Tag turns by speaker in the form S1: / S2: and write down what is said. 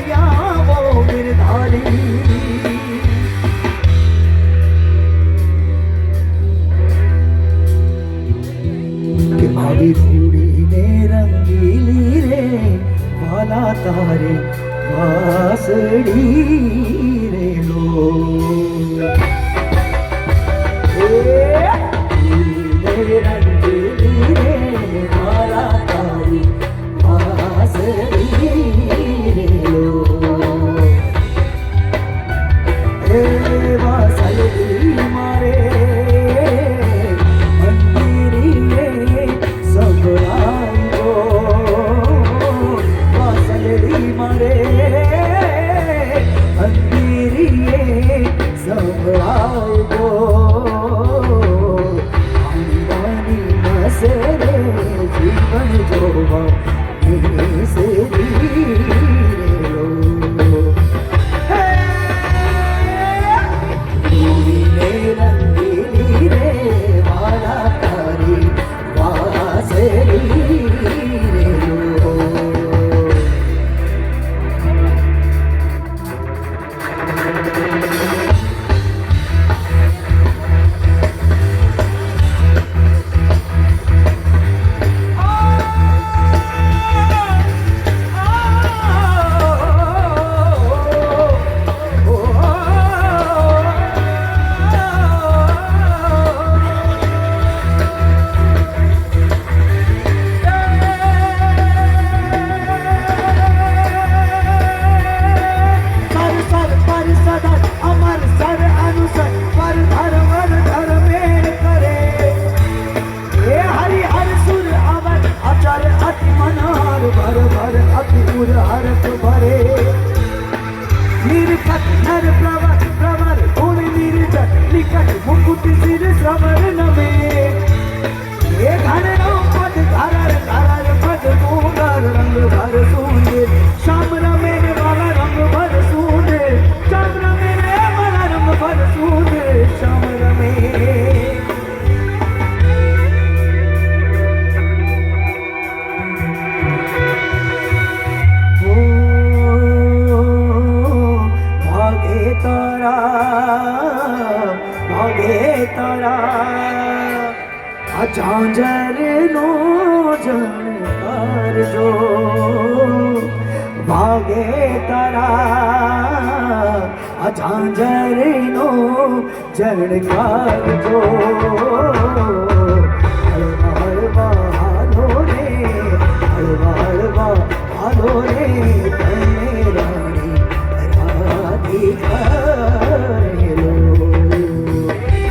S1: गया वो गिरधारी। कि આવી ધૂળીને રંગીલી રે વાલા તારે વાસળી રે લો રંગીલી રે વાલા તારી વાસળી રે લો એ વાસળી મારે ઝાંઝરનો ઝણકારજો ભાગે તારા ઝાંઝરનો ઝણકારજો હળવા હળવા હાલો રે હળવા હળવા હાલો રે તને રાણી રાધિકા